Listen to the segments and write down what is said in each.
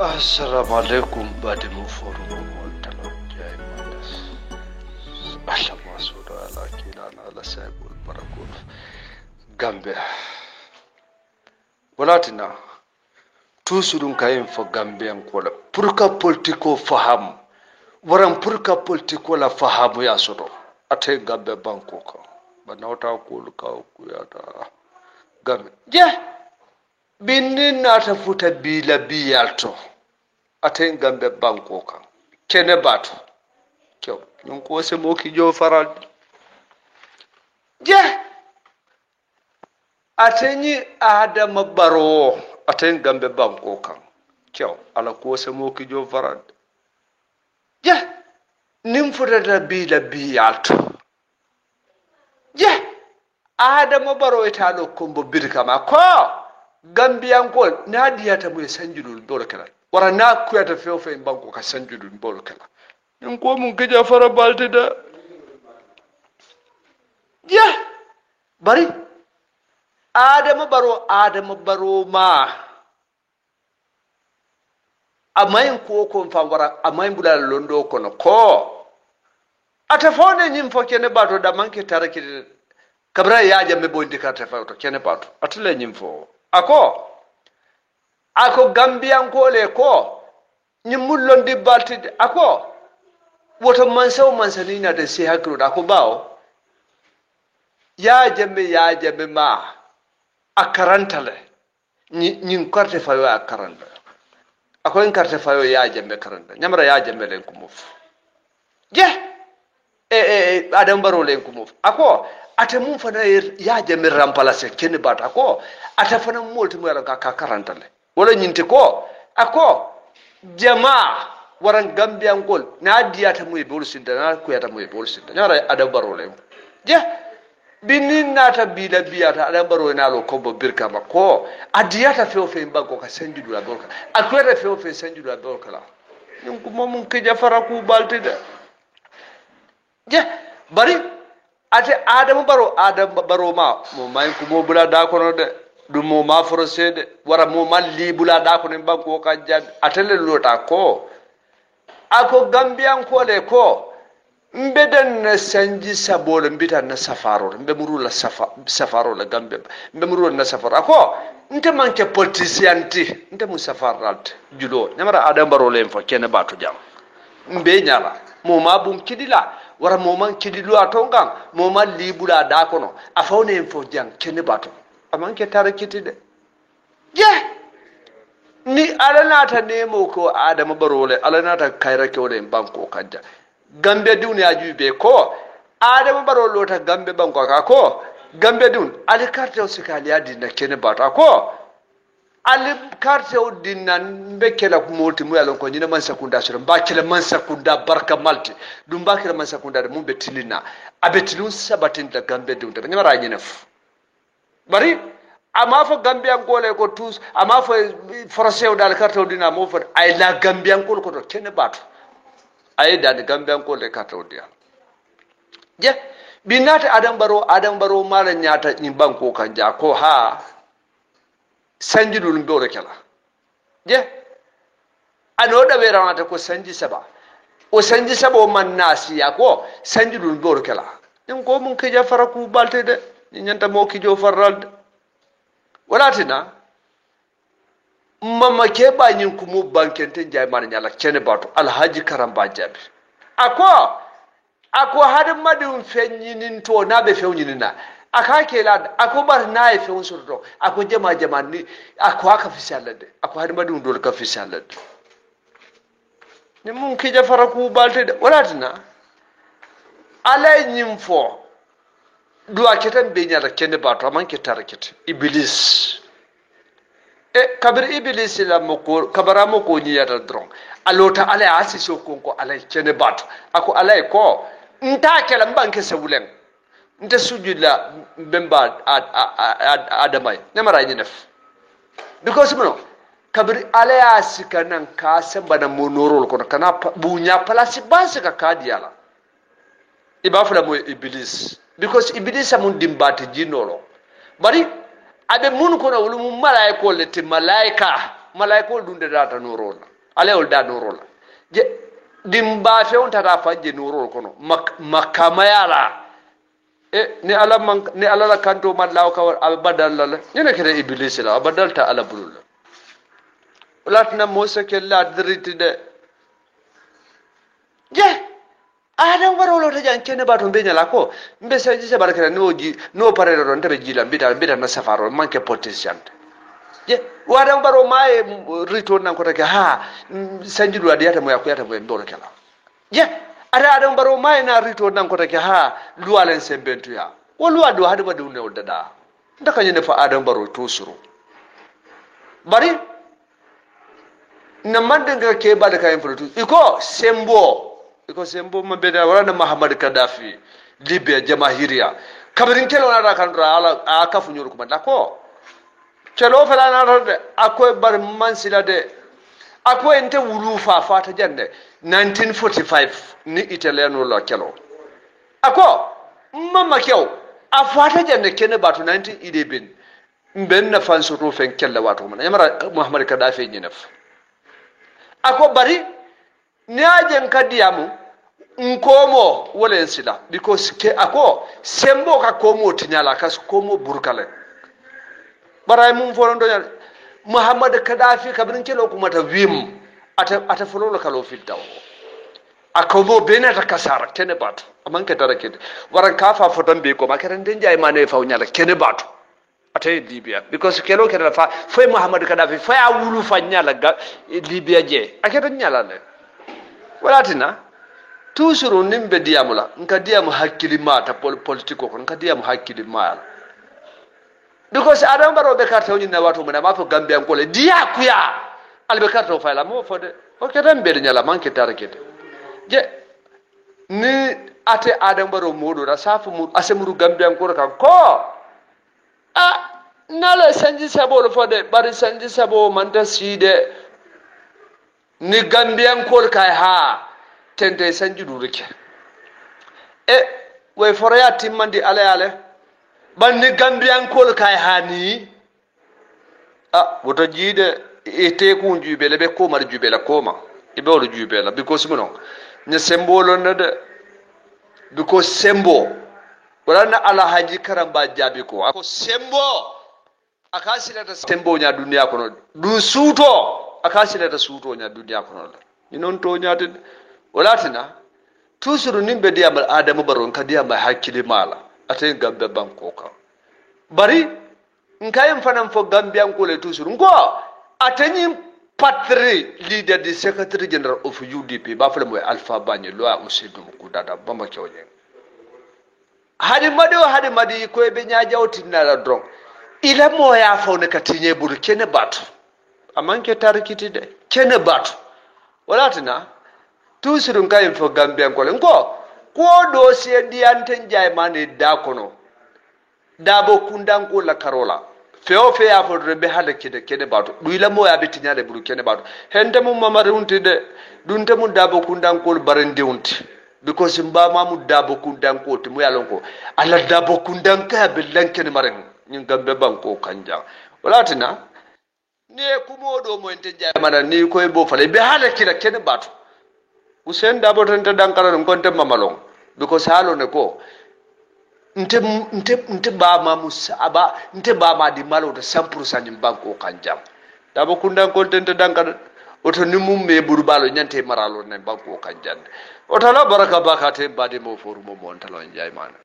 Assalamu alaikum bade mu forum mo talajjay manas Allah masuda ala kilana ala saibul barakul Gambia walatina tusudun kayin fo Gambian kola purka politiko faham waran purka politiko la fahamu ya soto ate Gambia banko ka banawta ko ka kuyata Gambia je binnin nata futa bila biyalto aten Gambe banko kan kene batu kyo non ko se moki jo faral je ateni adama baro aten Gambe banko kan kyo ala ko se moki jo faral je nim futa da bila biyalto je adama baro italo kombo birkama ko Gambian gol na diyata mu sanjudul dole kala wara na kuyata few banko ka sanjudul dole kala in ko mun kija fara balti da ya bari Adamu baro ma amayin ko fa wara amayin bulal londo kono ko atafone nyim fo kene bato da manke taraki kabra ya jamme bondi ka tafa to kene bato atule nyim fo ako Gambian kole ko nyimullon di baltide ako woto mansani na da sai hakru da ko bawo ya jame ma akarantale nyin karte fayo akaranda ako en karte fayo ya jame karanda nyamra ya jame len kumuf je adam baro len kumuf ako ate mun fana ya jame rampalase ken bata ko ata fana molti mo ka karantale wala nyinte ko ako jamaa waran Gambian gol na diyata mu bol sinda na ko yata mu bol sinda nyara adam baro le je binin nata bila biyata adam baro na lo ko bo birka ma ko adiyata fe mbango ka sanjudu la bolka akwere fe sanjudu la bolka la nyum ko mom ke jafara ku balte de je bari ate adam baro ma mo may ko mo bula da kono de dum mo ma forosede wara mo malli bula da kono banko ka jab atele lota ko ako Gambian ko le ko mbeden na sanji sabolo mbita na safaro mbe muru la safaro la Gambia mbe muru na safaro ako nte manke politicianti nte mu safaralt julo nyamara adam baro le fo kene batu jam mbe nyala mo ma bum kidila wara mo man kidilu atongan mo man libula da kono afawne fo jang kene batu amanke tarakiti de je ni alanata nemo ko adama barole alanata kaira ke wole banko kanja Gambe duniya jube ko adama barolo ta Gambe banko ka ko Gambe dun ali carte o sikali adina kene bata ko ali carte o dinna mbekela ko molti mu yalon ko nyina man sakunda sura mbakela man sakunda barka malti dum mbakela man sakunda mu betilina abetilun sabatin da Gambe dun ta nyama nyinef bari ama fo Gambian gole ko tous ama fo français dal carte dina mo fo ay la Gambian ko to kene batu ay dal Gambian ko le carte dia je binata adam baro mala nyata ni banko kanja ko ha sanjidul mbore kala je ano da beramata ko sanji saba o sanji saba o man nasiya ko sanjidul mbore kala din ko mun ke jafara ku balte de nyanta mo ki jo farralde walatina mama ke ba nyin kumu bankente jay man nyala kene batu alhaji karamba jabi ako hadin madin fenyinin to na be fewnina aka ke la ako bar na e fewn surdo ako jama ni ako aka fisalade ako hadin madin dol ka fisalade ni mun ke jafara ku balte de walatina alay nyim fo duwa ketan be nyala kene batu man ke tarakit iblis kabir iblis la moko kabara moko nyata dron alota ala asiso konko ala kene batu ako ala ko nta kala mbanke sewulen nta sujudla bemba adamay namara nyinef because mono kabir ala asika nan ka sembana monorol kono kana bunya place basika kadiyala ibafula mo iblis because iblis amun dimbati jinolo bari abe mun kono wulu malaika le te malaika dunde data norola ale ol da nurul je dimba fe on tata fanje nurul kono makamayala ni ala man ni ala la kanto man law ka abadal la ni ne kede iblis la abadal ta ala bulul ulatna musa kella driti de je adam warolo ta jan kene bato be nyala ko mbe saji se barakara no pare ron tabe jila bita na safaro manke potential je wadam baro mai return nan ko take ha sanji do adiyata mo yakuyata mo ndolo kala je ada adam baro mai na return nan ko take ha luwalen sembentu ya woluwa do hadu badu ne wadada ndaka nyene fa adam baro to suru bari na mandanga ke bada kayan furutu iko sembo mabeda wala Muhammad Gaddafi Libya jamahiria kabirin kelo na kan ala akafu nyuru kuma dako kelo fela na rode akoy bar mansila de akoy ente wulu fa fata jande 1945 ni italiano la kelo ako mama kyo a fata jande kene batu 1911 mben na fanso to fen kella wato man yamara Muhammad Gaddafi nyinaf ako bari ni ajen kadiyamu nkomo wala sila because ke ako sembo ka komo tinyala kas komo burkale baray mum forondo ya Muhammad Gaddafi kabrin kelo kuma ta vim ata fololo kalo fittaw akobo benata kasara kene batu amanke tarakete waran kafa fotan be ko makaran den jay mane fawnyala kene batu ata Libya because kelo kene fa fay Muhammad Gaddafi fa ya wulu fa nyala Libya je aketa nyala le walatina toujours nimbe diamula nka diamu hakkili mata politiko ko nka diamu hakkili mala because adam baro be karta woni na wato mena ma fo Gambia ko le dia kuya albe karta fa la mo fode o kedan be nyala manke tarakete je ni ate adam baro modo da safu mu asemuru Gambia ko kan ko nala sanji sabo fode bari sanji sabo manta side ni Gambian kol kai ha tente sanji durike way foraya timmandi ale ban ni Gambian kol kai ha ni woto jide ete ku jubele be ko mar jubela koma ibe wol jubela because muno ni sembolo nade because sembo wala ala haji karamba jabi ko ako sembo akasila ta sembo nya dunia kono du suto akasila ta suto nya dunia kono ni non to nyaade walatina tusuru nimbe dia mal adamu baron kadiya mai hakili mala atay gambe banko ka bari nkayem fanam fo gambian ko le tusuru ngo atani patri leader the secretary general of UDP ba fele moy Alpha Banye lo a usidum ku dada bamba kewje hadi madi ko be nya jawti na la dron ila mo ya fawne katinye buru kene batu amanke tarikiti de kene batu walatina tusuru nkayem fo gambian ko le ngo ko dossier diante jay mane da kono dabo kundanko la karola feo fe ya fo rebe hada kede batu duila mo ya betinya de buru kene batu hende mum mamarunti de dunte mum dabo kundanko barende unti because mba mamu dabo kundanko to mo yalonko ala dabo kundanka be lankene maren nyin gambe banko kanja walatina ne kumodo mo ente jay mana ni koy bo fale be hada kede batu usen dabo tante dankara ngonte mamalong because halo ne ko nte ba ma musaba nte ba ma di malo de 100% nyim banko kanjam dabo kundan ko tente dankara oto nimum me burbalo nyante maralo ne banko kanjan oto la baraka bakate bade mo forumo mon talo njay mana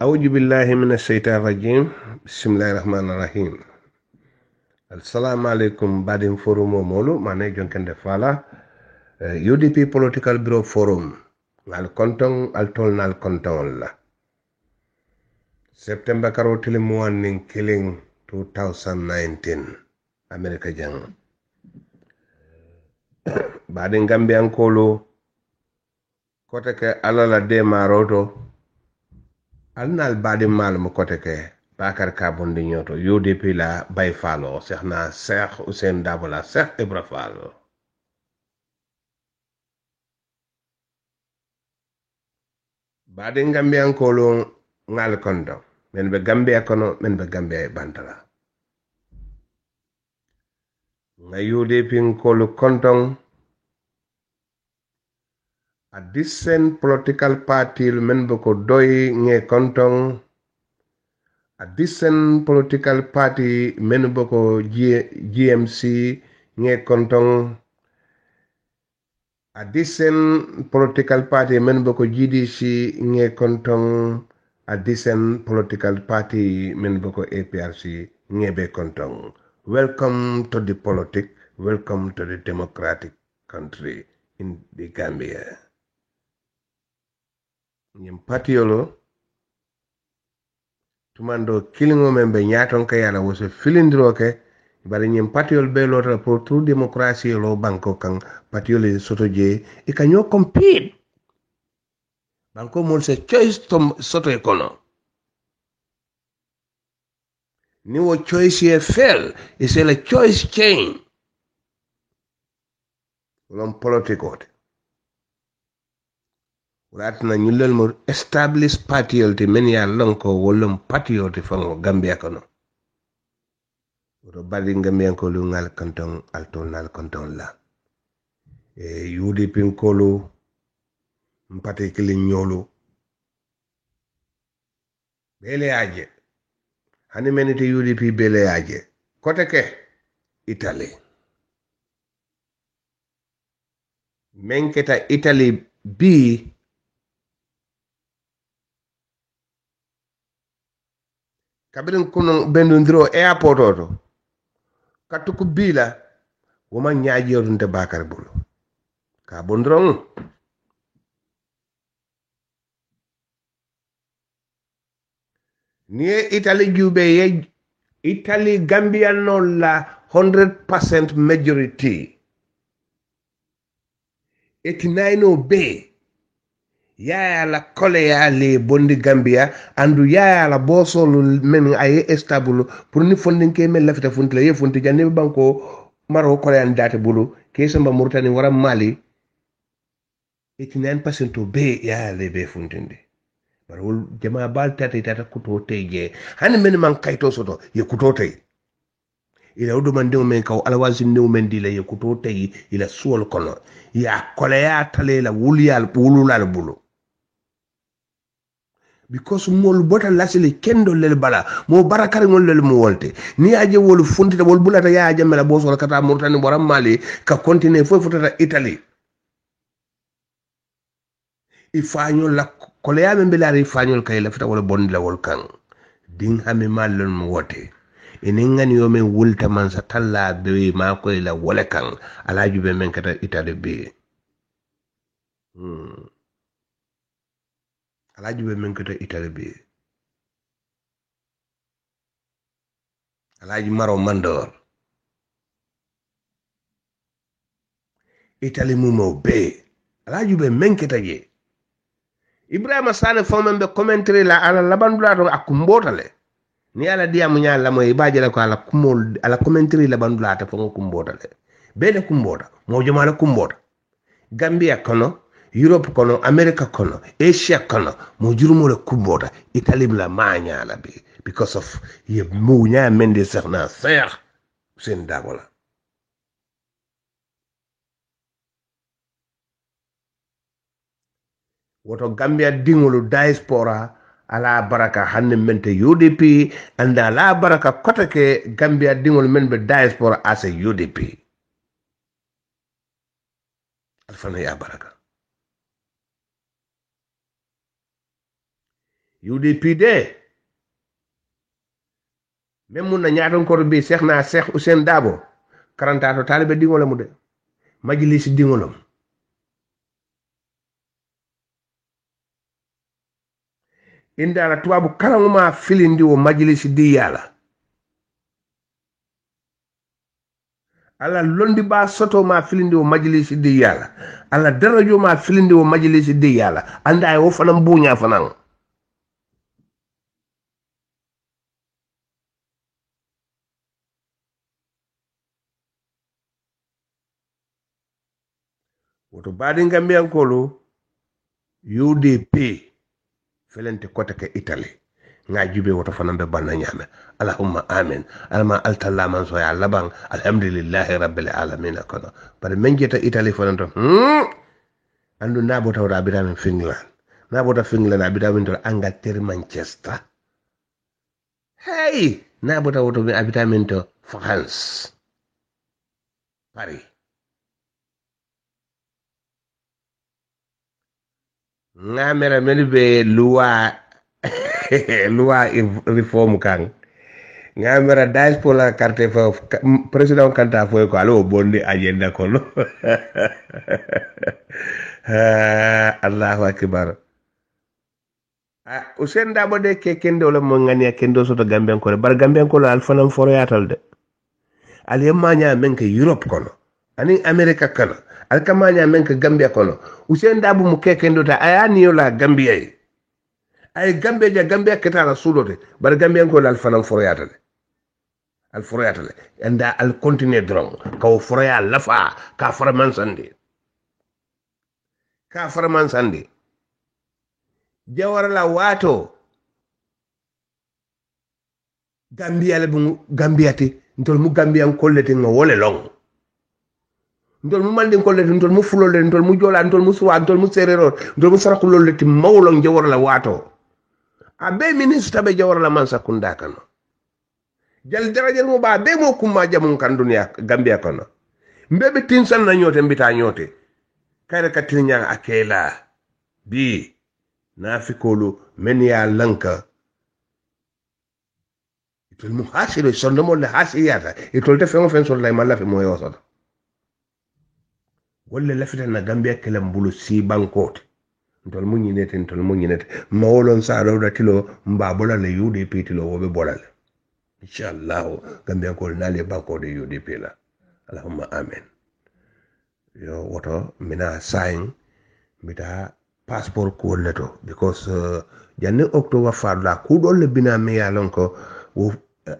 أعوذ بالله من الشيطان الرجيم بسم الله الرحمن الرحيم السلام عليكم بعد فورم مولو ماني جونكن دفالا UDP Political Bureau Forum ngal kontong altol nal kontong la September karo tilimuan ning killing 2019 America jang baden Gambian kolo kote ke alala de maroto alnal baden mal mo kote ke Bakar Kabondi nyoto UDP la bay falo Cheikhna Cheikh Ousainou Darboe la Cheikh Ibra Fall baden Gambian kolo ngal kondo men be Gambia kono men be Gambia e bantala nga UDP nkolu kontong a decent political party men boko doy nge kontong a decent political party men boko GMC nge kontong a decent political party men boko GDC nge kontong a decent political party men boko APRC nge be kontong. Welcome to the politics, welcome to the democratic country in the Gambia. Nyim patiolo tumando kilingo membe nyaton ka yala wose filindiro ke bari nyim patiol be lota pour true democracy lo banko kan patiol soto je e kanyo compete banko mon se choice to soto ekono ni wo choice ye fail is a choice change lom political ratna ñullel mo establish patiol te men ya lonko wolum patiol te fango Gambia kono oto bari Gambia ko lu ngal kantong altol nal kantong la e UDP kolu mpate kili nyolo bele aje hani menite UDP bele aje kote ke Italy menketa Italy bi kabirin kuno bendu ndiro airport oto katuku bila woma nyaaji yodunte bakar bulu ka bondrong ni Italy jube ye Italy Gambia no la 100% majority 89 be ya la kole ya le bondi Gambia andu ya la bosolu men ay estable pour ni fondin ke men lafita funti la ye funti janne banko maro kole an date bulu ke samba Mauritanie wara Mali 89% be ya le be funtinde bar wol jama bal tata kuto teje hani men man kayto soto ye kuto tay ila udo man dew men kaw alawasi new men dila ye kuto tay ila suol kono ya kole ya tale la wuliyal wululal bulu because mol bota lasili kendo lel bala mo barakari ngol lel mo wolte ni aje wol funtita wol bulata ya aje mela boso kata Mauritanie boram Mali ka continue fo futata Italy ifañol la koleya men belari ifañol kay la fita wala bondi la wol kan ding hami malon mo wote enen ngani yo men wulta man sa talla be ma ko la wala kan alaju be men kata Italy be alaju be men kata Italy be alaji maro mandor Italy mumo be alaju be men kata je Ibrahima Sane fommen be commentary la ala labandula to akumbotale ni ala dia munya la moy baje la ko ala kumol ala commentary labandula ta fongo kumbotale be de kumbota mo joma la kumbota Gambia kono Europe kono America kono Asia kono mo jurumo la kumbota Italy la manya la be because of ye munya mende serna ser sen dagola woto Gambia dingolu diaspora ala baraka hanne mente UDP and ala baraka kota ke Gambia dingol men be diaspora as a UDP alfana ya baraka UDP de même mun na ñaaton ko bi Cheikh Ousseyn Dabo 40 to talibé dingol mu de majlis dingolom indala tubabu kalanguma filindi wo majlisi di yala ala londi ba soto ma filindi wo majlisi di yala ala darajo ma filindi wo majlisi di yala anda ay wo fanam buña fanan woto badi Gambiankolu UDP felente kota ke Italy nga jube woto fanan be banna nyame allahumma amin alma altalla man so ya laban alhamdulillahi rabbil alamin kono par men jeta italy fanan to andu nabo tawda bitamin finland nabo ta finland abitamin to angleterre manchester hey nabo tawto be abitamin to france paris ngamera men be loi reform kan ngamera diaspora carte fo president kanta fo ko alo bondi agenda ko no Allahu akbar usen dabo de ke kendo la mo ngani kendo soto gambian ko bar gambian ko al fanam foro yatal de al yamanya men ke europe kono ani america kono al kamanya men ke gambia kono usen dabo mu ke kendo ta ayani yola gambia ay gambia ketala sudote bar gambian ko al fanam foro yatal al foro yatal anda al continue drong ka foro ya lafa ka faraman sande jawara la wato gambia le bu gambiati ntol mu gambian kollete ngo wole long ntol mu mandi kollete ntol mu fulole ntol mu jola ntol mu suwa ntol mu serero ntol mu sarakulole ti mawlong jawara la wato abe ministre be jawara la man sakunda kano jal darajal mo ba be mo kuma jamun kan dunya gambia kono mbebe tinsan na nyote mbita nyote kayre katinya akela bi nafikolu men ya lanka itol mu hasilo sonno mo le hasiyata itol te fengo fen sol lay mala fi mo yosoto wolle lafita na gambia kelam bulu si bankote ntol mu nyinete mawolon sa dawda tilo mbabola le UDP tilo wobe bolale inshallah gambia ko nale banko de UDP la allahumma amen yo woto mina sign bita passport ko leto because janne october farla ku dole bina me yalon ko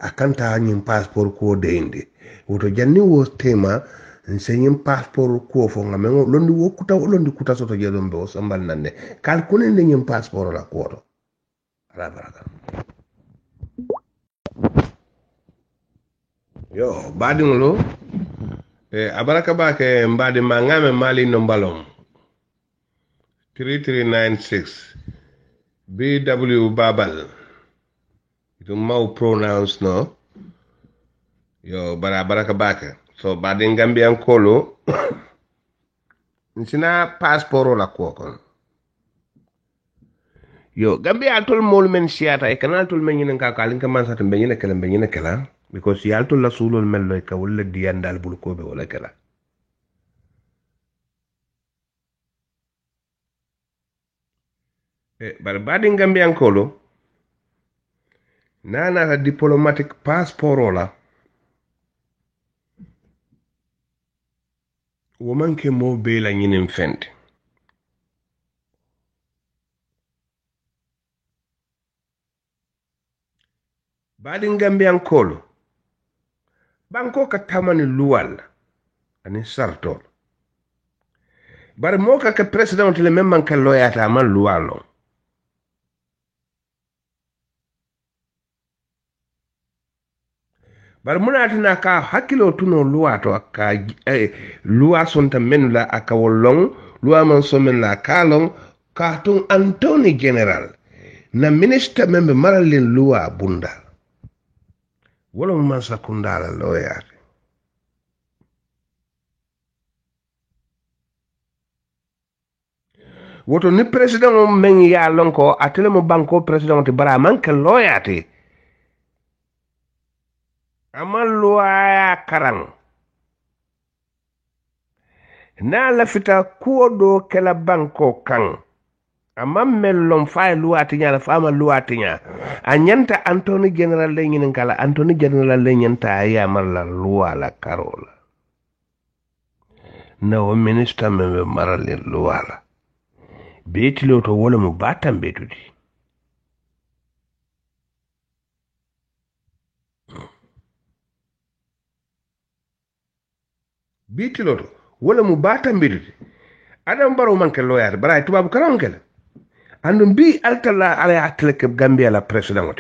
akanta nyim passport ko de indi woto janne wo tema nsenyim passport ko fo ngamengo londi kuta soto jedon be o sambal nanne kal kunen nyim passport la ko to ala baraka yo badingolo abaraka bake mbadi mangame mali no balong 3396 BW Babal itu mau pronounce no yo baraka baka so badin gambian kolo nsina passport la ko kon yo gambia tol mol men siata e kanal tol men nyinen ka kalin ka man sata ben nyine kala because yal tol la sulol mello ka wala diandal bul ko be wala kala bar badin gambian kolo nana diplomatic passport la woman ke mo be la nyinen fende badin gambian kolo banko ka tamani luwal ani sartol bar mo ka president le memman ka loyata man luwalo bar munatina ka hakilo tuno luwa to ka luwa sonta menula aka wolong luwa man so men la kalong ka tun Anthony General na minister membe maralin luwa bunda wala man sakundala loyate woto ni president men ya lonko atele mo banko president bara man ka loyate amal luwaya karang na lafita kuodo kela banko kan amam mellom fay luwati nya la fama luwati nya anyanta Anthony General le ngin kala Anthony General le nyanta ya malla luwa la karola no minister me maral luwa la betilo to wala mu batam betudi bitilo to wala mu batam betudi adam baro manke loyar bara tubabu karam kala andum bi altala ala atleke Gambia la president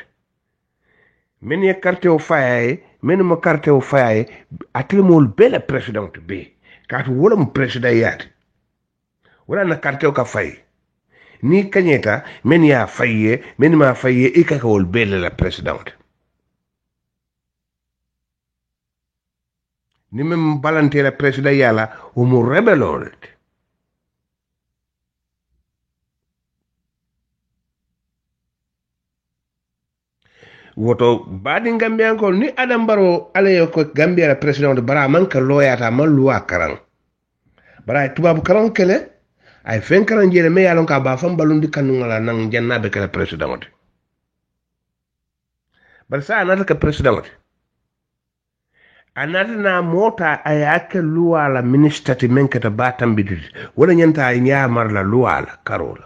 men ye carte o fayaye men mo carte o fayaye atlemol bela president be kat wala mo president yaati wala na carte o ka fay ni kanyeta men ya faye men ma faye ikaka wol bela la president ni même balante la president yala o mo rebelol woto baadi Gambia ko ni Adam Barrow alayo ko Gambia la president bara man ka loyata man luwa karan bara tubabu karan kele ay fen karan jele me yalon ka ba fam balundi kanu ngala nang jannabe kala president bar sa anata ka president anata na mota ayake luwa la ministati men kata batam bididi wala nyanta nya mar la luwa la karola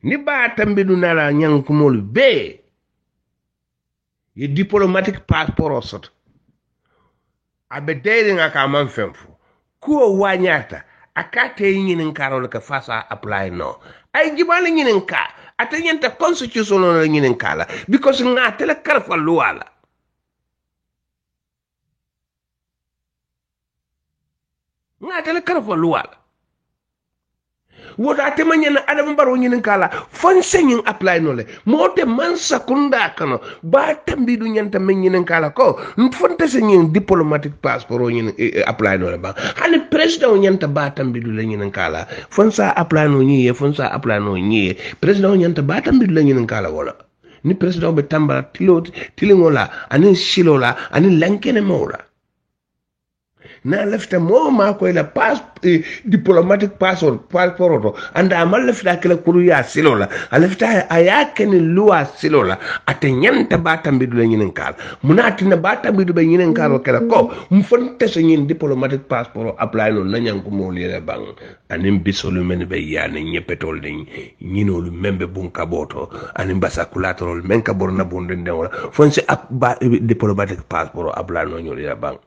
ni batam bidu nala nyankumol be ye diplomatic passport sot abe deyde nga ka man femfu ko wanyata akate nyinin karol ka fasa apply no ay jibale nyinin ka atanyenta constitution no nyinin kala because nga tele karfa luwala nga tele karfa luwala woto ate manyana Adam Barrow nyinin kala fon senyin apply no le mote man sakunda kano ba tambi du nyanta men nyinin kala ko fon te senyin diplomatic passport nyinin apply no le ba hani president nyanta ba tambi du le nyinin kala fon sa apply no nyi fon sa apply no nyi president nyanta ba tambi du le nyinin kala wala ni president be tambara tilingola ani shilola ani lankene mola na lefta mo ma ko la diplomatic passport anda mal lefta kala kuru ya silola alefta ayake ni luwa silola ate nyanta batambi du nyinen kala munati na batambi du be nyinen kala kala ko mfonte so nyin diplomatic passport apply no nanyan ko mo lele bang anim bisolu men be yana nyepetol de nyinolu membe bunka boto anim basakulatorol men ka borna bonde ndewala fonse diplomatic passport apply no nyoli ya bang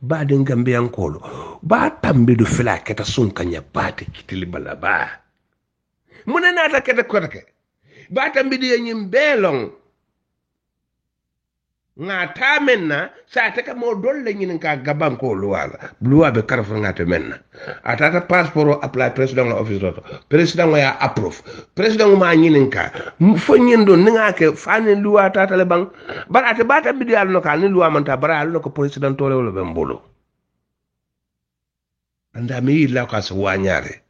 ba den Gambian kolo ba tambi du fila keta sun kanya bate kitili bala ba muna nata keta kotake ba tambi du yenyim belong nga ta menna sa te ka mo dolle nyin ka gaban ko luwala luwa be karfa nga te menna atata passport apply president office roto president ya approve president ma nyin ka fo nyin do nga ke fane luwa tata le bang barate bata bi yal no ka ni luwa man ta bara no ko president tole wala be mbolo anda mi la ka so wanyare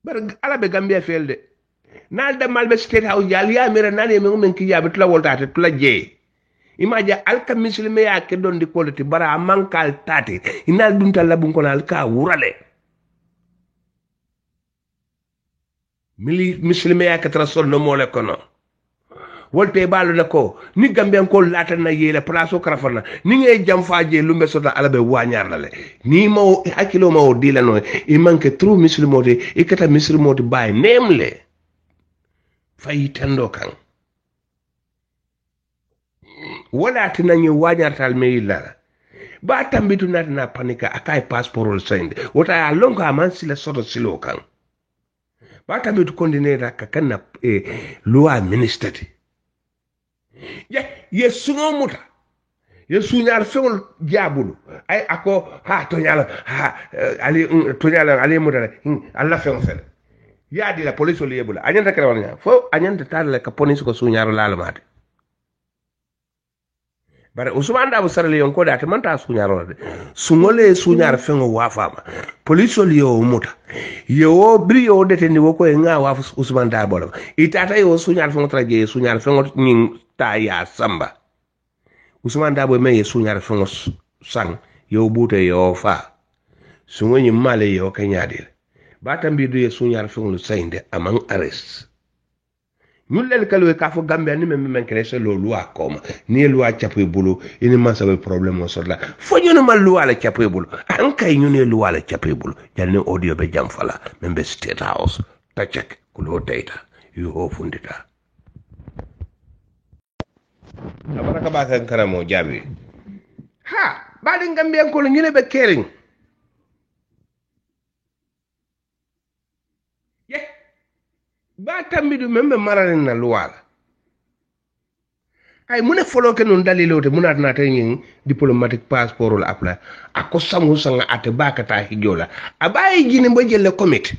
bar ala be Gambia felde nal da malbe state house jal ya mira nane me men ki yabe tula woltate tula je imaja alka muslime ya ke don di kolati bara mankal tati inal dunta labun ko nal ka wurale mili muslime ya ke trasol no mole kono wolte balu nako ni Gambian ko lata na yele plaso krafana ni ngay jam faaje lumbe sota alabe wañar la le ni mo hakilo mo dila no i manke true muslimo de ikata muslimo de bay nemle fay tando kan wala tinanyi wañartal me illa ba tambitu na panika akai passport sende wota ya longo amansi la soto silo kan ba tambitu kondinera kakana loi ministry ye suno muta ye suñal fewol jabulu ay ako to nyala ali to nyala ali muta alla fewol fel yaadi la police oli yebula anyanta kala wala fo anyanta tala ka police ko suñaro lalamate bare Ousmane Dabo sarale yon ko da manta suñaro de sungole suñar fengo wafama police oli yo muta yo brio deteni wo ko nga wafu Ousmane Dabo la itata yo suñar fengo traje suñar fengo nyin ta ya samba Ousmane Dabo me suñar fengo sang yo bute yo fa sungo nyi male yo kanyadil bata mbidu ye suñar fenglu sainde amang arrest ñullel kalwe ka fo Gambia ni men krese lo loi koma ni loi chape bulu ini man sabe problème o sodla fo ñu ma loi la chape bulu an kay ñu ne loi la chape bulu yal ne audio be jam fala men be state house ta check ku lo data yu ho fundita abaraka ba kan karamo jabi ha ba de Gambia ko ñu ne be kering ba tambidu membe maralen na luwala ay mune folo ke non dalilote munat na tay ngi diplomatic passport la apply ako samu sanga ate bakata hijola abaye jini bo jelle commit.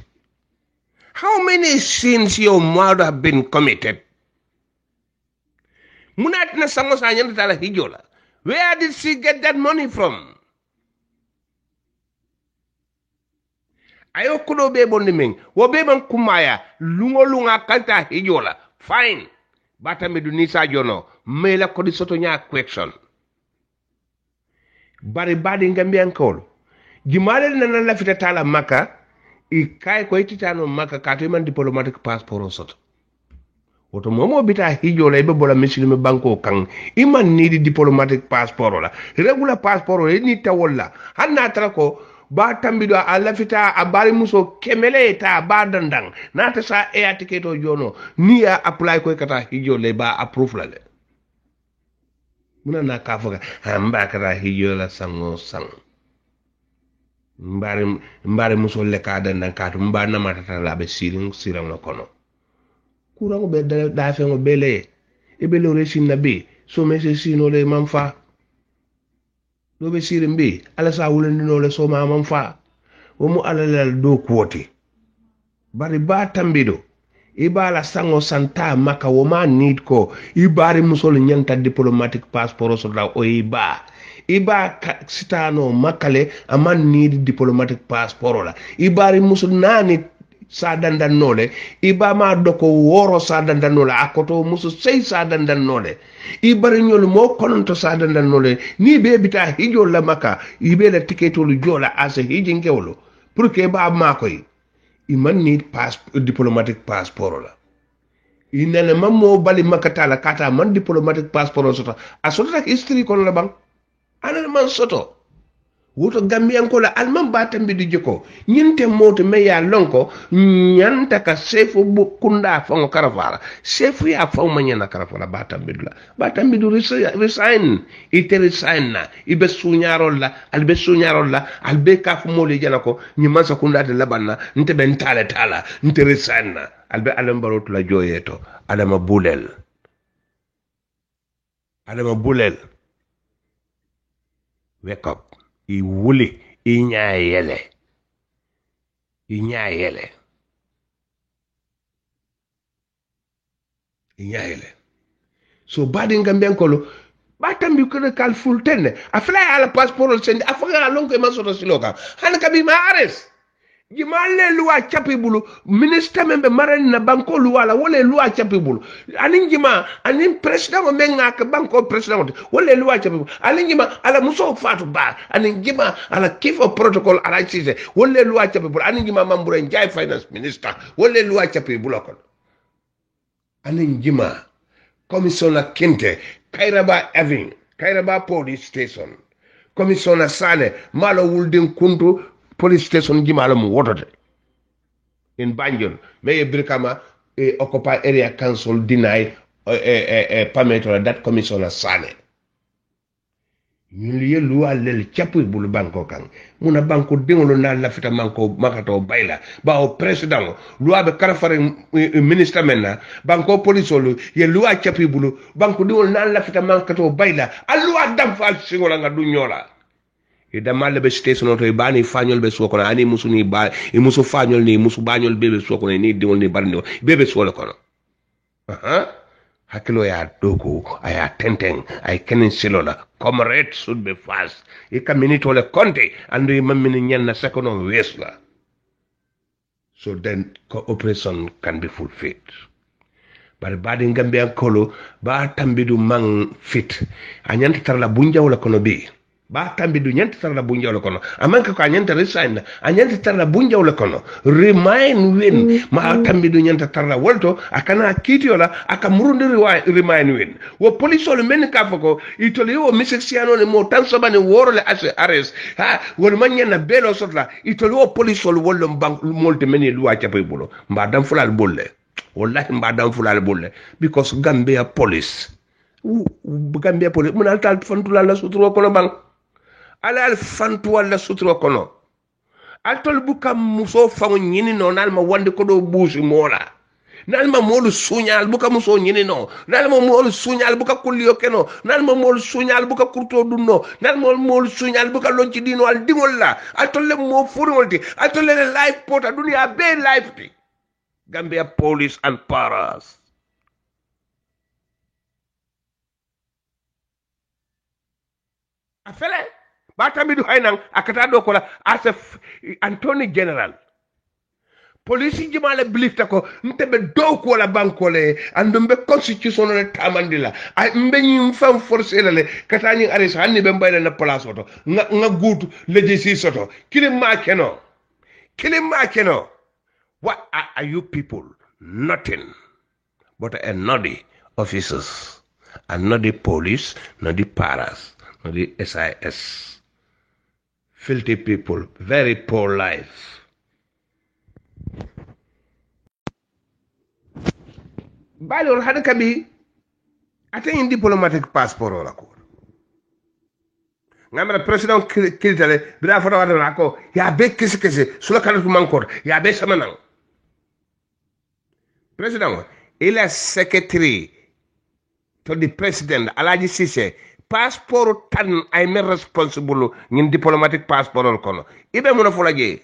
How many sins your mother have been committed? Munat na sango sa nyanta tala hijola. Where did she get that money from? Ayo kudo be bondi ming. Wo be man kumaya lungo lunga kanta hijola. Fine. Bata me du nisa jono. Mela kodi soto nya question. Bari badi ngambi ankolo. Jimale na lafita tala maka. I kai ko ititano maka kato man diplomatic passport soto. Woto momo bita hijola ibe bola misilime banko kang iman nidi diplomatic passport la. Regular passport ni tawolla. Hanna trako ba tambido alla fita abari muso kemele ta ba dandang nata sa e atiketo jono ni a apply ko kata hijole ba approve la le muna na ka foga hamba kata hijola sango sang mbare muso le ka dandang ka to mba na mata la be siring la kono kurango be da fe ngo bele e bele resin na be so mese sino le mamfa do be sirim bi ala sa wulen no le so ma mam fa wo mu ala la do kwoti bari ba tambido ibala sango santa maka wo ma need ko ibari musol nyanta diplomatic passport so la o iba sitano makale aman need diplomatic passport la ibari musul nani sa dandan nole iba ma doko woro sa dandan nole akoto musu sey sa dandan nole ibari nyol mo kononto sa dandan nole ni be bita hijo la maka ibe la tiketo lu jola ase hijinke wolo pour que ba ma koy iman need diplomatic passport la inene mammo bali makata la kata man diplomatic passport soto asota history kon la bang ana man soto woto gambian ko la alman batambi di jiko nyinte moto me ya lonko nyanta ka sefu bu kunda fango karafala sefu ya fango manyana karafala batambi du resign ite resign na ibe sunyarol la albe kafu mole jana ko nyima sa kunda de labanna nte ben tala nte resign na albe alam barotu la joyeto adama bulel wake up I wuli I nyaayele so badi ngamben kolo batambi ko kal full tenne afla ala passport sendi afaga lonko ma soto siloka han kabi ma ares Gimalle luwa chapi bulu minister membe marani na banko luwa la wole luwa chapi bulu anin jima anin president mo menga ka banko president wole luwa chapi bulu anin jima ala muso fatu ba anin jima ala kifo protocol ala chise wole luwa chapi bulu anin jima mambure njay finance minister wole luwa chapi bulu kon anin jima commissioner Kinte Kairaba police station commissioner Sane malo wuldin kuntu police station jimala mu wotote in Banjul may Brikama Occupy Area Council deny permit or that commissioner Sane ñu liye luwa lel chapu bulu banko kan muna banko dingolo na lafita manko makato bayla ba o president luwa be karafare minister menna banko police olu ye luwa chapu bulu banko dingolo na lafita mankato bayla alluwa dam fa singola nga du ñola ida malle be station to bani fagnol be sokona ani musu ni ba e musu fagnol ni musu bagnol bebe sokona ni dingol ni barni bebe solo kono hakilo ya dogo aya tenteng ay kenen silola comrade should be fast e ka minito le konte andu e mamini nyenna sekono wesla so then cooperation can be fulfilled bari badi ngambe ankolo ba tambidu mang fit anyanta tarla bunjawla kono bi ba tambidu nyanta tarla bunjawla kono amanka ko anyanta resign anyanta tarla bunjawla kono remind win ma tambidu nyanta tarla wolto akana kitiola akamrundi remind win wo police ole men ka fako itole wo misexiano ne mo tan sobane worole arrest ha wol manyana belo sotla itole wo police ole wollo bank molte meni luwa chape bulo mba dam fulal bolle wallahi mba dam fulal bolle because Gambia police mun altal fantula la sutro kono bang ala fantu wala sutro kono altol bukam muso fango nyini nonal ma wande ko do buusi mola nalma molu suñal buka muso ñini no nalma molu suñal buka kulliyo keno nalma molu suñal buka kurto dunno nalma molu suñal buka lonci dino al dingol la atolle mo furolti atolle life pota dunia be life ti Gambia police and paras afele batami du haynan akata do ko la as a Anthony General police jimala bilifta ko ntebe dow ko la bankole andum be constitution le tamandila ay mbe nyim fam forcer le katani aris hanni be mbayla na place oto nga gutu leji soto kilima keno what are you people nothing but a noddy officers and not the police not the paras not the SIS filthy people very poor life balor hada kabi atay diplomatic passport la ko ngamra president kilitale bira fota wada ko ya be kese sula kala tu mankor ya be samanang president ila secretary to the president Alaji Cisse passport tan ay me responsible ngin diplomatic passport kono ibe mo fula je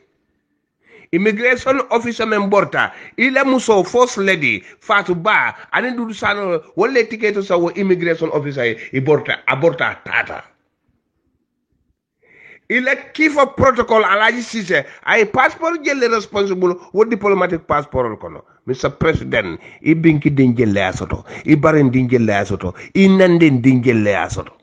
immigration officer memborta ila muso first lady Fatou Ba ani dudu sano wolle ticket sa wo immigration officer aborta tata ila kifa protocol Alaji Cisse ay passport jelle responsible wo diplomatic passport kono Mr. President ibinki din jelle asoto ibaren din jelle asoto inanden din jelle asoto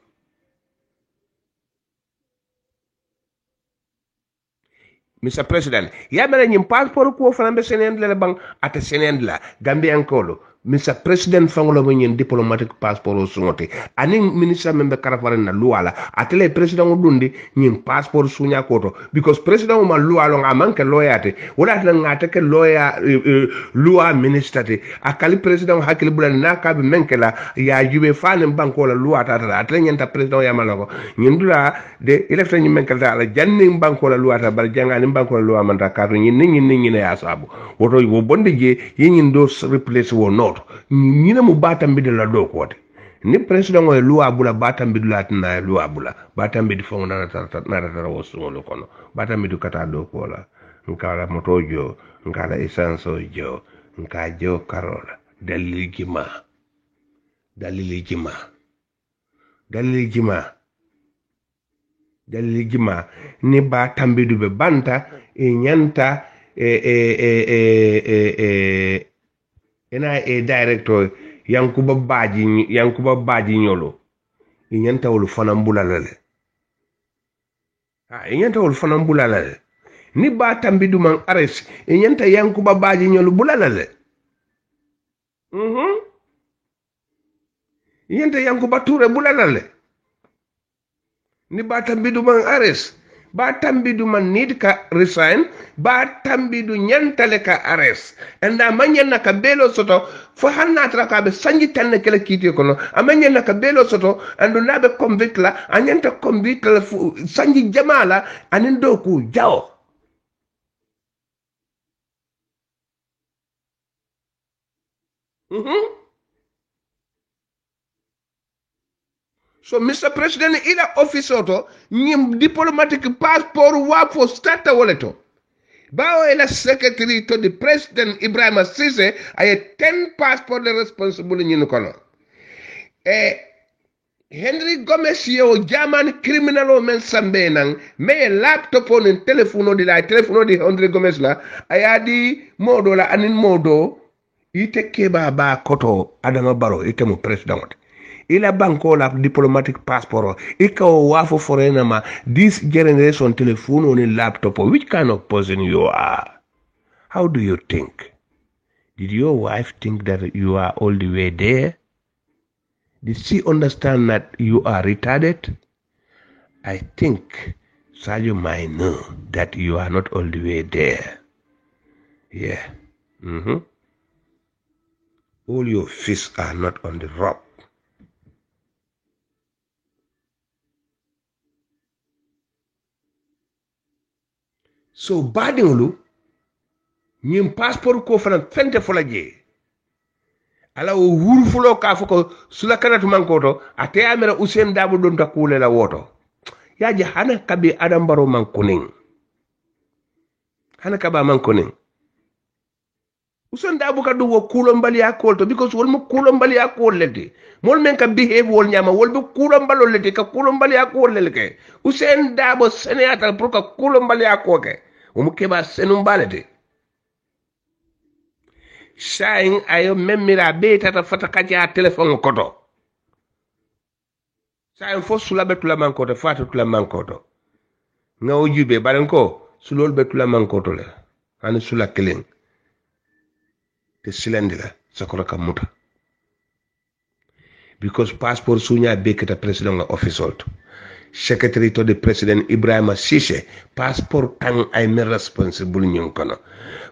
Mr. President, yamere nyim passport ko fana senen le bang ata senen la Gambian kolo Mr. President fangolo mo nyen diplomatic passport o sungote ani minister membe karafaren na luala atele president dundi nyim passport sunya koto because president ma lualo nga manke loyate wala tan ngata ke loya lua minister te akali president hakili bulan naka be menkela ya jube fane banko la lua tata atele nyenta president ya malako nyindula de elefta nyim menkela ala janni banko la lua ta bar jangani banko la lua manta kato nyinni ya sabu woto wo bonde je yin do replace wo no ñina mu batambi de la do ko ni president o loi bula batambi la na loi bula batambi di fonga na tata wo solo kono batambi du kata do ko la nkala motojo nkala essence jo nkajo karola dalili jima ni batambi du be banta e nyanta ena director yankuba baji nyolo inyanta wol fanambula lale inyanta fanambula lale ni ba tambidu man ares inyanta yankuba baji nyolo bulalale inyanta yankuba ture bulalale ni ba tambidu man ares ba tambidu man need ka resign ba tambidu nyantale ka arrest enda manyanna ka belo soto fo hanna tra ka be sanji tan kala kiti kono amanyanna ka belo soto andu nabe convict la anyanta convict la sanji jamala anindo ku jao So Mr. President ila office oto nyim diplomatic passport wa for starta woleto bao ila secretary to the president Ibrahim Cisse ay 10 passport responsible nyinu kono Henry Gomez yo German criminal o men sambe nang me laptop on telefono di Henry Gomez la ayadi modo la anin modo ite keba ba koto Adama Barrow ite mo president ila banko la diplomatic passport ika wafo foreigner ma this generation telephone on a laptop which kind of person you are? How do you think? Did your wife think that you are all the way there? Did she understand that you are retarded? I think Sadio might know that you are not all the way there. Yeah. All your fists are not on the rock. So badingulu nyim passport ko fana fente fola je ala o wurfulo ka foko sula kanatu mankoto ate amera Usain Dabo don ta kule la woto yaji hana kabi Adam Barrow mankuning hana kaba mankuning Usain Dabo ka do wo kulo mbali yakol to because wol mo kulo mbali yakol ledi mol men ka behave wol nyama wol be kulo mbalo ledi ka kulo mbali yakol lelke Usain Dabo senator pour ka kulo mbali yakoke o mo keba senum balede shayin ayo memmira be tata fata kaja telephone koto shayin fo sula betula mankoto fatu tula mankoto ngawo jube baranko sulol betula mankoto le ani sula killing te silendila sakora kamuta because passport sunya be keta president official to secretary to the president Ibrahima Cissé passport tang ay me responsible ñun kono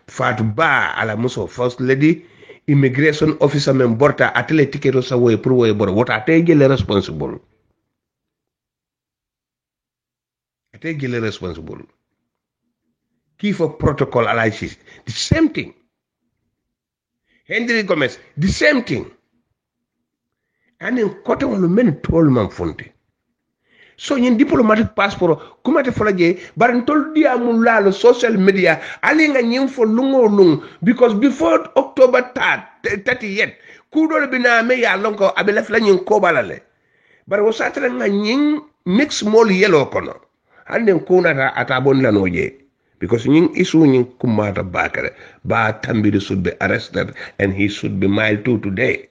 Fatou Ba ala muso first lady immigration officer men borta atele ticket sa woy pour woy bor wota tay gele responsible atay gele responsible key for protocol analysis the same thing Henry Gomez the same thing and in kote wonu men tol man fonte so ñin diplomatic passport kuma te folaje baran tol diamul lalo social media ali nga ñim fo lungo lung because before October 30 yet ku dole bina me ya lonko abela fla ñin ko balale bar wo satara nga ñin mix mol yellow kono hande ko na ata bon lanoje because ñin isu ñin kumata bakare ba tambi should be arrested and he should be mild to today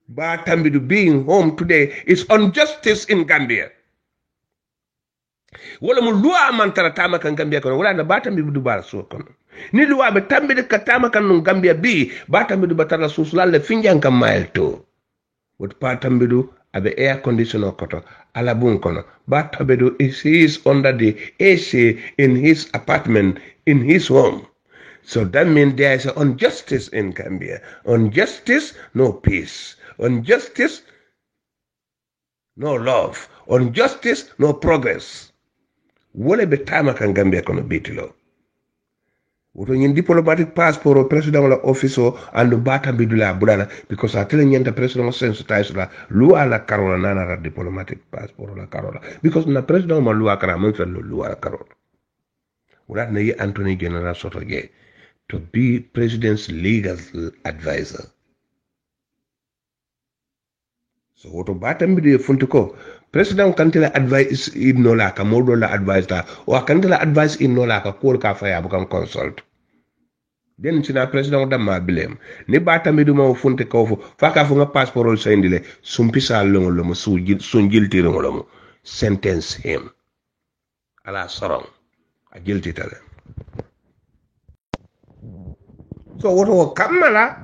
Ba Tambidu being home today is injustice in Gambia. Wala mu luwa mantara tama kan Gambia kono wala na Ba Tambidu bara so kono. Ni luwa be Tambidu katama kan no Gambia bi Ba Tambidu batara susulale finjan kan mile to. With Ba Tambidu abe air conditioner koto ala bun kono. Ba Tambidu is under the AC in his apartment in his home. So that means there is an injustice in Gambia. Injustice, no peace. Injustice, no love. Injustice, no progress. Wole be tama kan Gambia kono bitilo. Woto ñin diplomatic passport o president la office o andu bata bidula budala because atele ñenta president sensitize la loi la karola nana ra diplomatic passport la karola because na president ma loi kara mon fel loi la karola. Wala na yi Anthony General Soto ge to be president's legal advisor. So woto batam bi funti ko president kantela advice in no la ka modo la advice ta o kantela advice in no la ka ko ka fa ya bu kan consult den sina president da ma bilem ni batam bi mo funti ko fu fa ka fu nga passport ol sayndile sumpi sa longo lo mo sun jilti lo mo sentence him ala sorong a jilti tale so woto kamala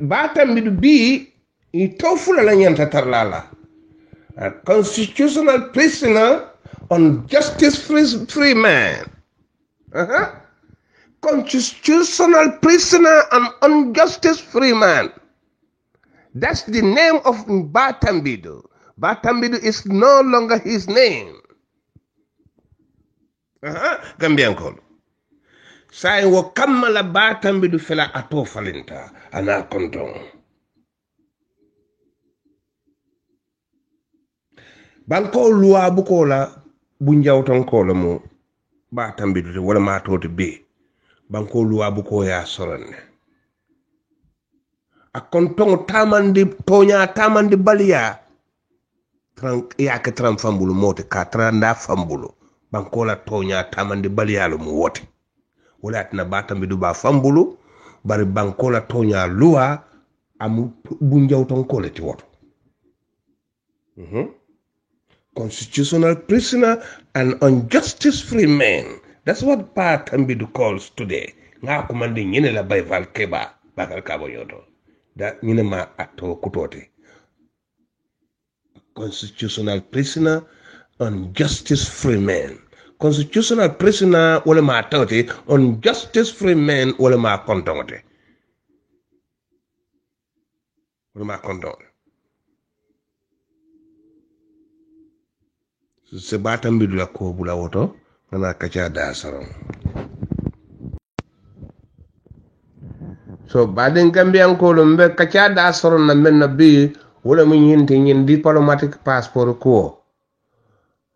batam bi itofula la nyanta tarlala a constitutional prisoner on justice free man constitutional prisoner and unjustice free man, that's the name of Batambidu. Batambidu is no longer his name. Gambian call sai wo kamala Batambidu fela ato falinta ana kontong banko luwa bukola bunjawton kola mo Batambidu wala ma toti be banko luwa buko ya soranne a kontong tamandi tonya tamandi baliya ya ke tram fambulu mote ka tranda fambulu banko la tonya tamandi baliya lo mo wote wala tina Batambidu ba fambulu bari banko la tonya luwa amu bunjawton kola ti woto constitutional prisoner and unjustice free man. That's what Batambidu calls today. Nga kumandi nyine la bayval keba bakal kabo yoto. That nyine ma ato kutote. Constitutional prisoner, unjustice free man. Constitutional prisoner wale ma atote, unjustice free man wale ma kontongote. Wale ma kontongote. Se Batambidu la ko bula woto ngana kacha da saron so baden gambian ko lo mbe kacha da soron na men na bi wala mu nyinti nyin diplomatic passport ko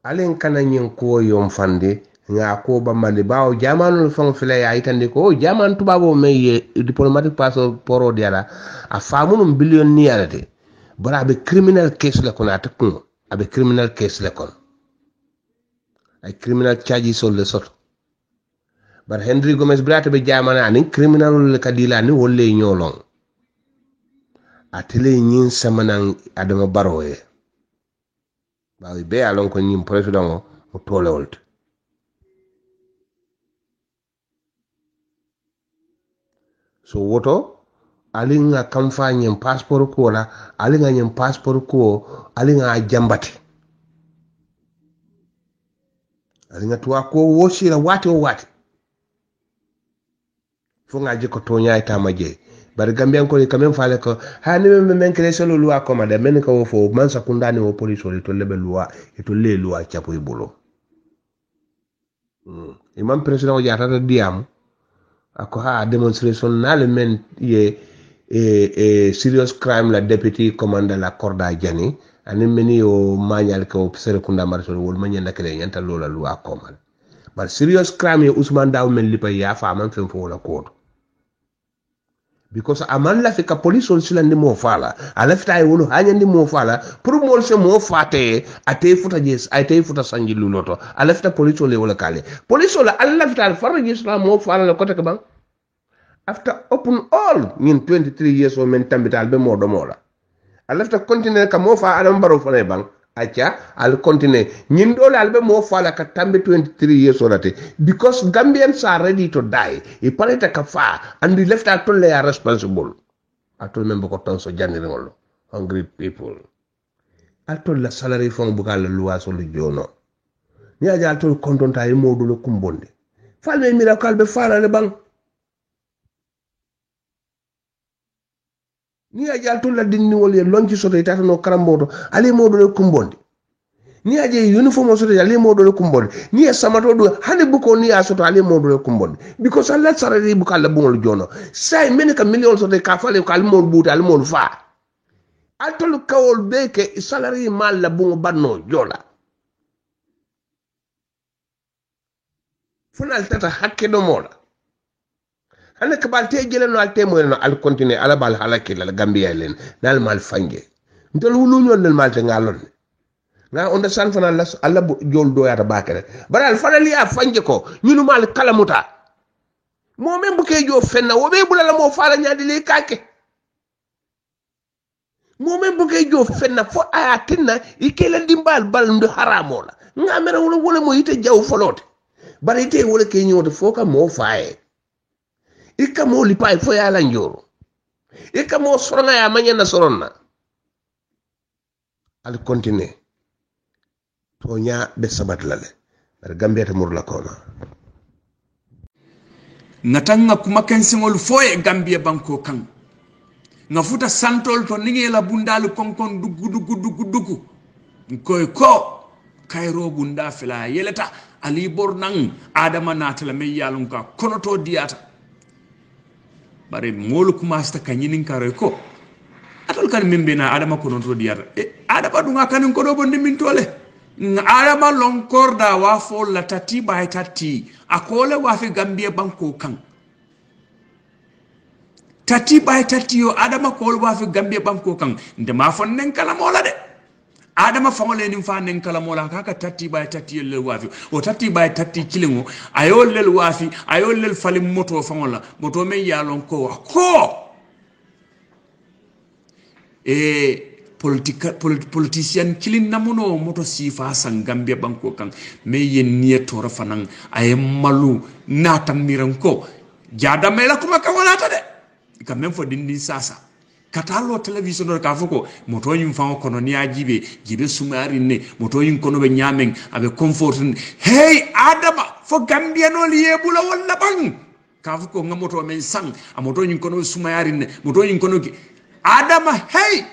alen kana nyin ko yom fande nga ko ba mali bawo jamanu fon fele ya itande ko jaman tubabo me diplomatic passport poro diala a famunum billion ni alate bara be criminal case la kona takko abe criminal case la kon ay criminal charges on le soto bar Henry Gomez brata be jamana ni criminal le kadila ni wolle nyolong atele nyin samanan adama baroye bawi be alon ko nyim president o tole wolt so woto alinga kamfa nyim passport ko la alinga nyim passport ko alinga jambati alinga tuwa ko woshira wati o wati fonga je ko tonya ita maje bar gambian ko quand fale ko ha ni men kele solo loi commande men ko fo man sakundani o police o to lebe loi e to le loi chapo ibulo imam president o jata diam ako ha demonstration nal men ye serious crime la deputy commander la corda jani ani meni o manual ko sere kunda marsol wol manyanda kele yanta lola loi commande bar serious crime ye Ousmane Daw men lipa ya fa man fen fo la ko because aman la fika police on sila ndi mo fala alafta ay wolo hanya ndi mo fala pour mo se mo fate ate futa jes ate futa sanji luloto alafta police le wala kale police la alafta farajis la mo fala la kota kabang after open all in 23 years o men tambital be mo do mola alafta continue ka mo fa adam baro fane bang acha al continue nyin dole albe mo fala ka tambe 23 years olate because Gambians are ready to die e pareta ka fa and the left at they are responsible atol member ko ton so janire ngolo hungry people atol la salary fon bukal loi so lu jono ni aja atol kontonta e modulo kumbonde falme miracle be fala le bang ni aja tulla dinni wol ye lonci soto itata no karamboto ali modo kumbondi ni aje uniform soto ali modo kumbondi ni samato do hani buko ni asoto ali modo kumbondi because Allah sarari buka la bungol jono say meni ka million soto ka fale ka ali modo buta ali modo fa atol kawol beke salary mal la bungo banno jola funal tata hakke do mola ane kabal te jele no alte mo no al continue ala bal halaki la Gambia len dal mal fange ndol wulu ñol len mal te ngalon nga on san fana la alla jol do yata bakere baral fana li a fange ko ñunu mal kalamuta mo men bu kay jo fenna wo be bulala mo fala ñadi li kake mo men bu kay jo fenna fo ayatina ikela dimbal bal ndo haramo la nga mera wala mo yite jaw folote bari te wala kay ñoto foka mo faaye ika mo lipa fo ya la njoro ika mo sorona ya manyana soronna al continue to nya be sabat lale bar Gambia ta murla koma natanga kuma kensingol foye Gambia banko kan nga futa santol to ninge la bundalu konkon dugu koy ko kayro bunda fila yeleta ali bornang adama natala me yalun ka konoto diata bare molu kumasta kanyinin kare ko atol kan membe na adama ko non to diata adama dunga kanin ko do bonde min tole adama lonkorda wa fo la tati bay tati akole wa fi Gambia banko kan tati bay tati yo adama ko wa fi Gambia banko kan ndema fon nen kala mola de adama fangole nim fa nen kala mola kaka tati bay tati le wafi o tati bay tati kilingo ayo lel wafi ayo lel falim moto fangola moto men yalon ko politicien kilin namuno moto sifa san Gambia banko kan me yen nieto rafanan ay malu natam miranko jada mela kuma kawalata de kam men fo dindi sasa katalo television do ka foko moto yim fa ko no niya jibe sumari ne moto yim kono be nyamen abe comfort hey adama fo Gambia no liye bula wala bang ka foko ngamoto men sang a moto yim kono sumari ne moto yim kono adama hey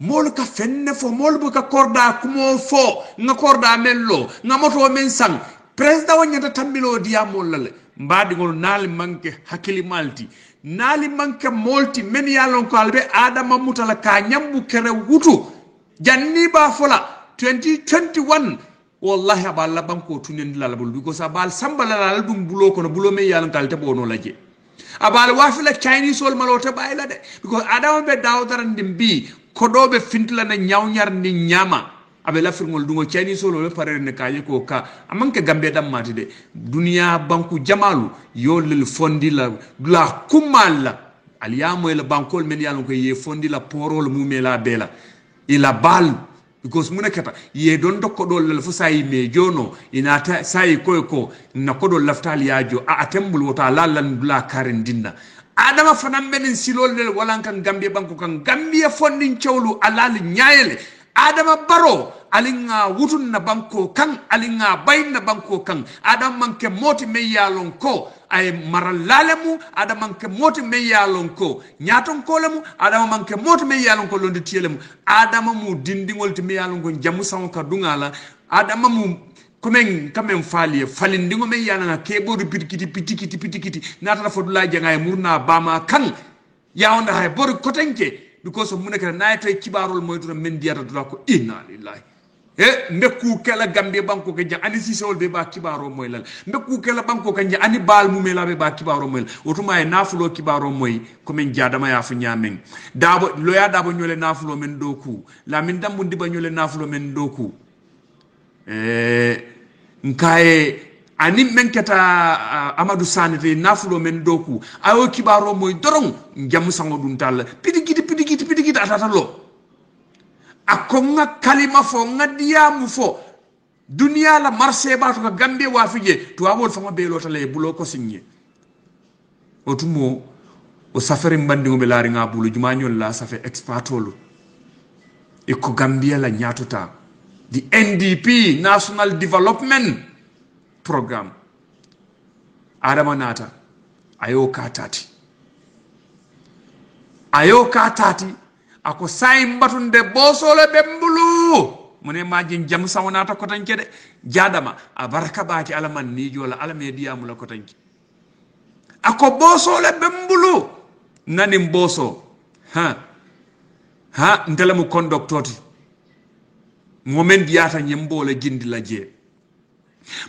mol ka fenne fo mol bu ka korda kumo fo nga korda mello ngamoto men sang president wonyata tambilo diya molale mbadi ngol nal manke hakili malti nali manke molti men yalon ko albe adama mutala ka nyambu kere wutu janni ba fola 2021 wallahi aballa banko tunen lalabul because abal sambala lal dum bulo kono bulo me yalon kalte bono laje abal wafila Chinese sol malota bayla de because adama be dawdaran dimbi kodobe fintla na nyawnyar ni nyama abe la firngol dungo Chinese sol le parere ne kaje ko ka amanke gambe dam mati de dunia banku jamalu yolil fondi la kumal aliyamo la bankol men yalon ko ye fondi la porol mumela bela ila bal because muna kata ye don dokko do la fusayi me jono inata sayi ko na kodo laftali yajo a atembul wota lallan dula karen dinna adama fanam benen silol le walankan gambie banko kan gambie fondin cewlu alal nyaayele adama baro alinga wutun na banko kan alinga bayna banko kan adam manke moti me yalon ko ay maralalemu adam manke moti me yalon ko nyaton kolemu adam manke moti me yalon ko londi tielemu adam mu dindingol ti me yalon ko jamu sawo ka dungala adam mu komen kamen falindingo me yalana kebo pitikiti nata fodula janga murna bama kan yawna hay bor kotenke because of munaka naito kibarol moyto men diata dula ko inna lillahi mbekku kala gambie banko ke ja ani sisol be ba kibaro moylal mbekku kala banko kan ja ani bal mumela be ba kibaro moyl otuma e nafulo kibaro moy ko men jadama ya fu nyamen dabo loya dabo nyole nafulo men doku la min dambu diba nyole nafulo men doku nkae ani men keta Amadou Sane te nafulo men doku ayo kibaro moy dorong jamu sango dun tal pidigiti atata lo akonga kalima fo ngadia mu fo dunia la marché ba to gambie wa fije to awol fama be lo tale bulo ko signé otumo o safari mbandi ngo be laari nga bulo juma ñol la ça fait expatolo e ko gambia la nyatota the NDP National Development Program adama nata ayo ka tati ako say mbatunde bosole bembulu mune majin jam sawnata ko tanke de jadama a baraka baati alaman ni jola alame diamu la ko tanke ako bosole bembulu nani mboso ha ndelamu conductoti momen diata nyembole jindi la je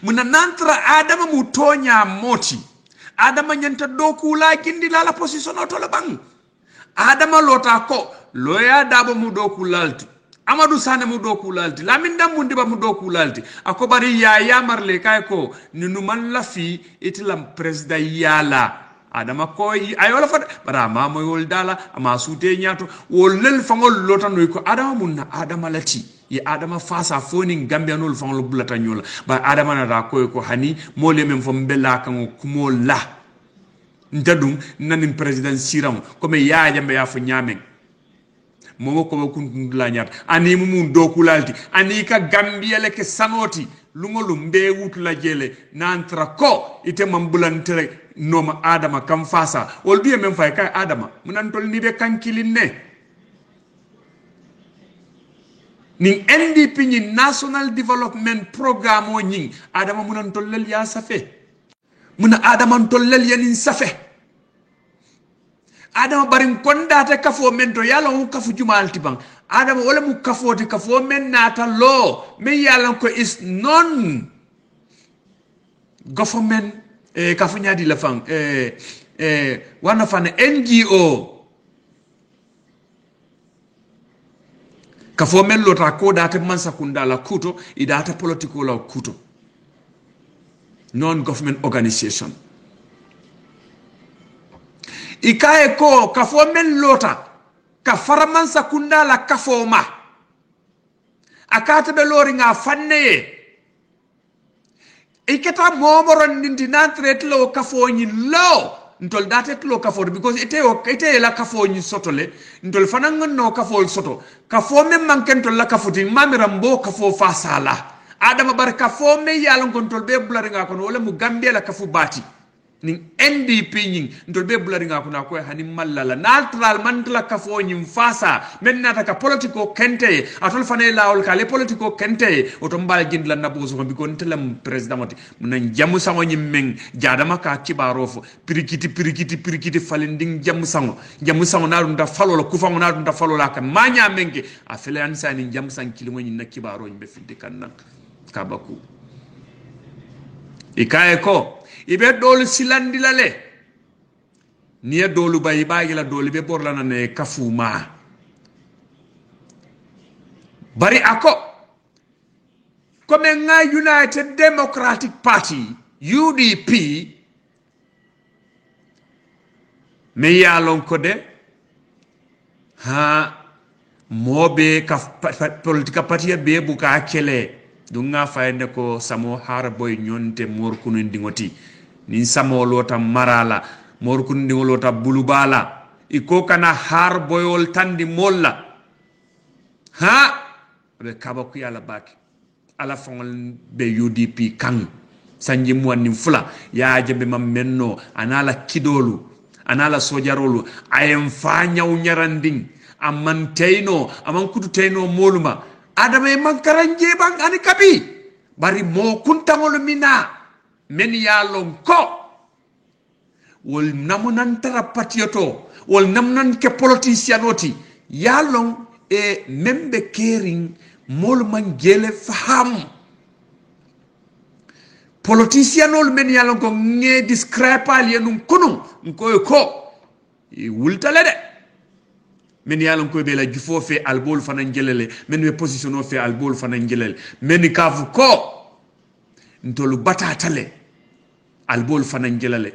muna nantra adama mu tonya moti adama nyanta doku la jindi la position to la bang adama lota ko loya dabo mu doku lalti Amadou Sane mu doku lalti Lamin Dambu Ndiba mu doku lalti ako bari ya marle kay ko ninu man la fi itilam president yala adama ko ayola fa bara ma moy wol dala ama sute nyato wol lel fangol lota noy ko adama munna adama lati ye adama fasa foni gambianol fangol bulata nyola ba adama na da ko hani mole mem fo mbella kan ko mo la ndadum nanim president siram comme ya jambe ya fo nyamen momo ko kun la nyat ani mum dokulalti ani ka gambia leke sanoti lungolum be wutu la jele nantra ko ite mambulantere noma adama kam fasa wol biye men fay kay adama munan tol ni be kankilinne ning NDP ni National Development Program o nying adama munan tol lel ya safe muna adama tol lel yanin safe adama barin kondata kafo mento yalla hu kafu jumalti bang adama wala mu kafoti kafo men nata law me yalla ko is non government kafu nyadi la fang wana fan NGO kafo men lota ko data mansa kunda la kuto idata political la kuto non government organization ikaye ko kafo men lota ka faramansa kunda la kafo ma akata be lori nga fanne iketa momoron nindi nantre tlo kafo ni lo ntol date tlo kafo because ite la kafo ni sotole ntol fananga no kafo soto kafo men manken tol la kafo ti mamirambo kafo fasala adama bar kafo me yalon kontol be blari nga kono wala mu gambia la kafo bati ning NDP nying ndol be bulari nga kuna ko hani mallala natural mantla ka fo nyim fasa men nata ka politico kente atol fane lawol ka le politico kente oto mbal jindla nabo so bi kon telam president moti mun jamu sango nyim men jadama ka kibaro fo pirikiti falinding jamu sango na dum da falo ku fango na dum da falo la kan manya menke a fele ansani jamu sang kilimo nyi na kibaro nyimbe fidde kan nak kabaku ikaye ko ibe dolu silandi lale niya dolu bayi bayi la dolu be borlana ne kafuma bari ako comme nga United Democratic Party UDP me yalon ko de ha mobe ka politika party be buka kele dunga fayende ko samo har boy nyonte mor kunu ndingoti nin samo lota marala mor kunu ndingolota bulubala iko kana har boyol tandi molla ha be kabaku yala baki ala fongol be UDP kan sanji muwanni fula ya jebe mam menno anala kidolu anala sojarolu ayem fa nyaw nyaranding amman teyno amman kutu teyno moluma adama e mankaranje bang ani kabi bari mo kuntangol mina men yalon ko wol namunan tara patioto wol namnan ke politicianoti yalon e membe kering mol man gele faham politicianol men yalon ko nge discrepal yenum kunu ko e wultale de men yalon ko be la jufo fe albol fanan jelele men be positiono fe albol fanan jelele men kafu ko ntolu batatale albol fanan jelele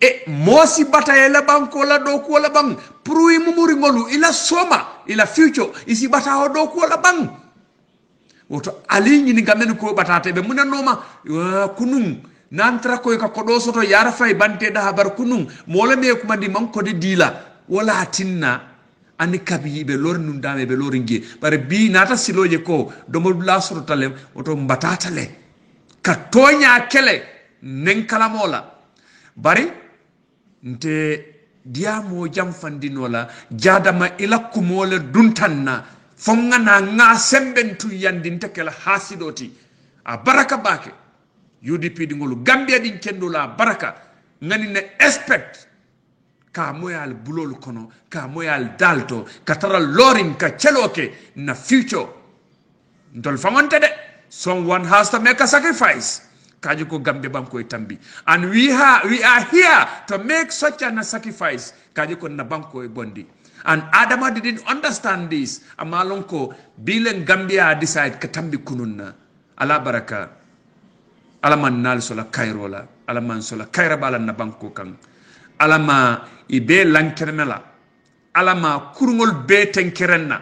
e mosi bataye la banko la do ko la bang pruy mumuri ngolu ila soma ila future isi batawo do ko la bang woto aligni ni gamen ko batate be munanoma kunum nantra ko ka kodo soto yara fay bante da habar kunum mola me ko mandi man ko de dila wala tinna ani kabi be lor nun dame be loringe bare bi nata siloje ko do mo la soto talem oto mbatatale ka tonya kele nen kala mola bari nte diamo jam fandinola jadama ila kumole duntanna fongana nga sembentu yandin tekela hasidoti a baraka bake UDP dingolu Gambia din kendula baraka ngani ne expect ka moyal bulol kono ka moyal dalto katara loring ka cheloke na future ndol famonte de someone has to make a sacrifice kaji ko Gambia banko e tambi and we are here to make such a sacrifice kaji ko na banko e bondi and Adama didn't understand this amalonko bilen Gambia decide ka tambi kununna ala baraka alaman nal sola kairola alaman sola kaira bala na banko kan alama ibe lankermela alama kurngol be tenkerenna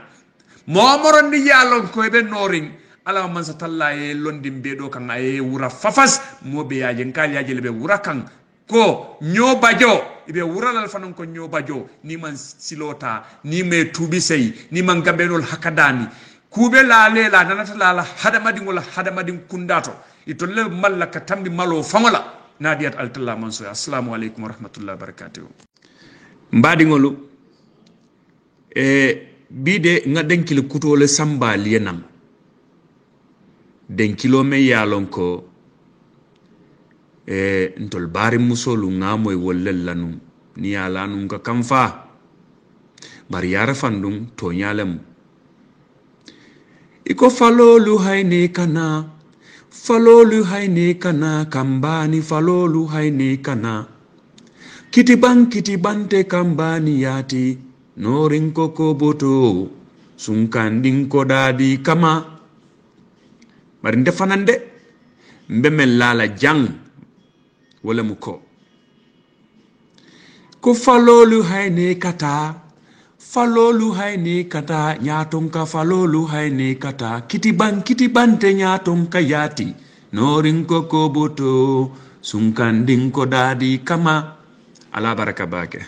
momoro ndi yalon ko be noring alama man satalla e londim be do kan ay wura fafas mobe yaje ngal yaje be wura kan ko nyobajo ibe wura lal fanon ko nyobajo ni man silota ni me tubi sey ni man gambenol hakadani kube la lela nanata la hadamadi ngol hadamadi kundato itolle mallaka tambi malo famola nadiyat altalla manso assalamu alaikum warahmatullahi wabarakatuh mbadi ngolu bide nga denkile kutole samba lienam denkilo me yalon ko ntol bari musolu ngamoy wollelanu ni yala nun ka kamfa bari yara fandum to nyalem iko falolu hayni kana kambani falolu hayni kana kitibante kambani yati norin koko boto sunkandin ko dadi kama bari ndefanande mbemel lala jang wala muko ko falolu hayni kata nyaton ka falolu hayni kata kitibante nyaton ka yati norin koko boto sunkandin ko dadi kama ala baraka bake